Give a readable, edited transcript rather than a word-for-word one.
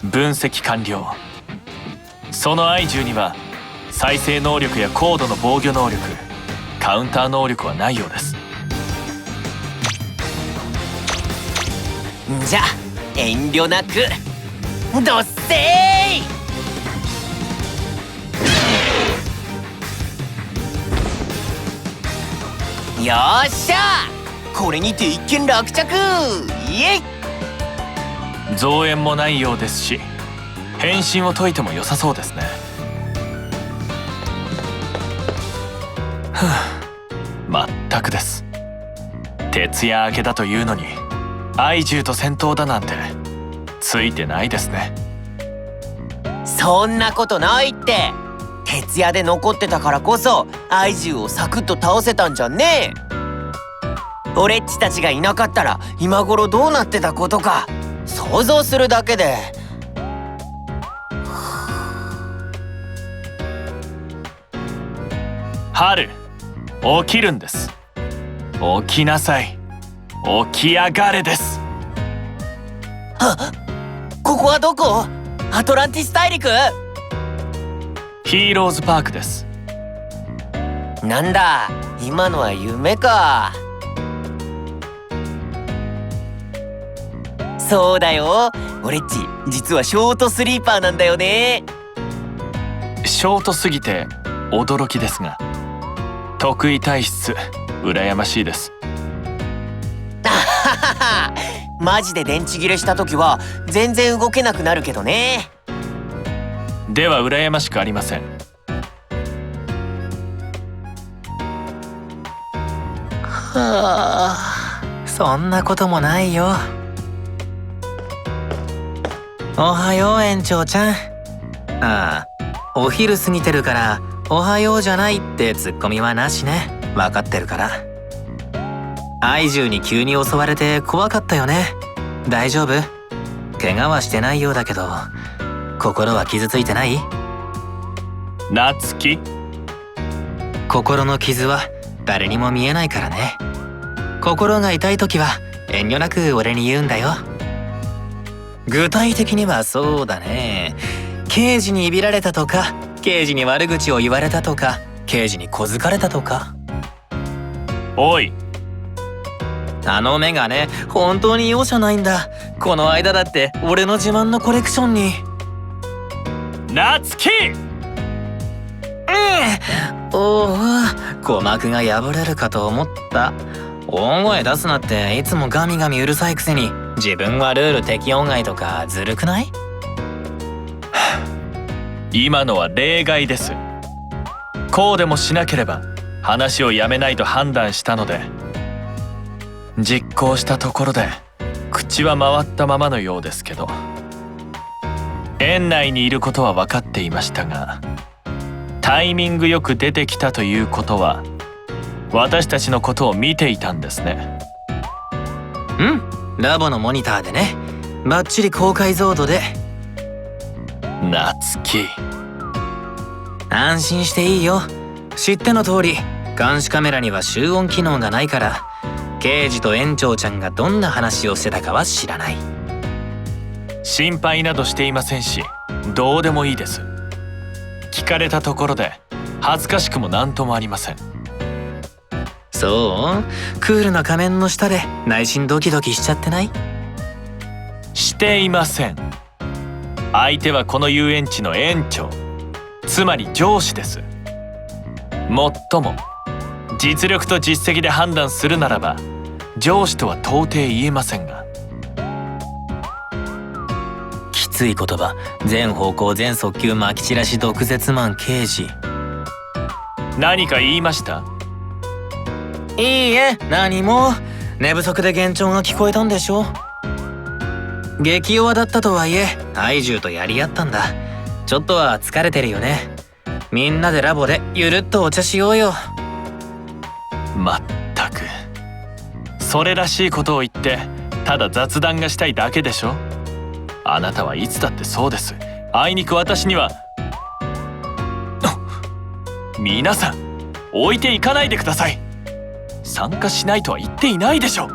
分析完了。その愛獣には再生能力や高度の防御能力、カウンター能力はないようです。じゃあ遠慮なくどっせー。よっしゃ、これにて一件落着。イエイ。増援もないようですし、変身を解いても良さそうですね。まったくです。徹夜明けだというのに愛獣と戦闘だなんてついてないですね。そんなことないって。徹夜で残ってたからこそ愛獣をサクッと倒せたんじゃねえ。俺っちたちがいなかったら今頃どうなってたことか想像するだけで。春、起きるんです。起きなさい。起き上がれです。ここはどこ？アトランティス大陸？ヒーローズパークです。なんだ、今のは夢か。そうだよ、俺っち実はショートスリーパーなんだよね。ショートすぎて驚きですが、得意体質羨ましいです。マジで電池切れした時は全然動けなくなるけどね。では羨ましくありません。はあ、そんなこともないよ。おはよう園長ちゃん。ああ、お昼過ぎてるからおはようじゃないってツッコミはなしね。分かってるから。愛獣に急に襲われて怖かったよね。大丈夫？怪我はしてないようだけど心は傷ついてない？なつき、心の傷は誰にも見えないからね。心が痛い時は遠慮なく俺に言うんだよ。具体的にはそうだね。刑事にいびられたとか、刑事に悪口を言われたとか、刑事に小づかれたとか。おい、あのメガネ本当に容赦ないんだ。この間だって俺の自慢のコレクションに。なつき！おお、鼓膜が破れるかと思った。大声出すなっていつもガミガミうるさいくせに自分はルール適用外とかずるくない？今のは例外です。こうでもしなければ話をやめないと判断したので、実行したところで口は回ったままのようですけど、園内にいることは分かっていましたが、タイミングよく出てきたということは私たちのことを見ていたんですね。うん、ラボのモニターでね。バッチリ高解像度で。なつき、安心していいよ。知っての通り監視カメラには集音機能がないから、刑事と園長ちゃんがどんな話をしてたかは知らない。心配などしていませんし、どうでもいいです。聞かれたところで恥ずかしくもなんともありません。そう？クールな仮面の下で内心ドキドキしちゃってない？していません。相手はこの遊園地の園長、つまり上司です。もっとも実力と実績で判断するならば上司とは到底言えませんが。きつい言葉、全方向全速球まき散らし毒舌マン刑事。何か言いました？いいえ、何も。寝不足で幻聴が聞こえたんでしょ。激弱だったとはいえ愛獣とやり合ったんだ。ちょっとは疲れてるよね。みんなでラボでゆるっとお茶しようよ。まったく、それらしいことを言ってただ雑談がしたいだけでしょ。あなたはいつだってそうです。あいにく私には。皆さん置いていかないでください。参加しないとは言っていないでしょ。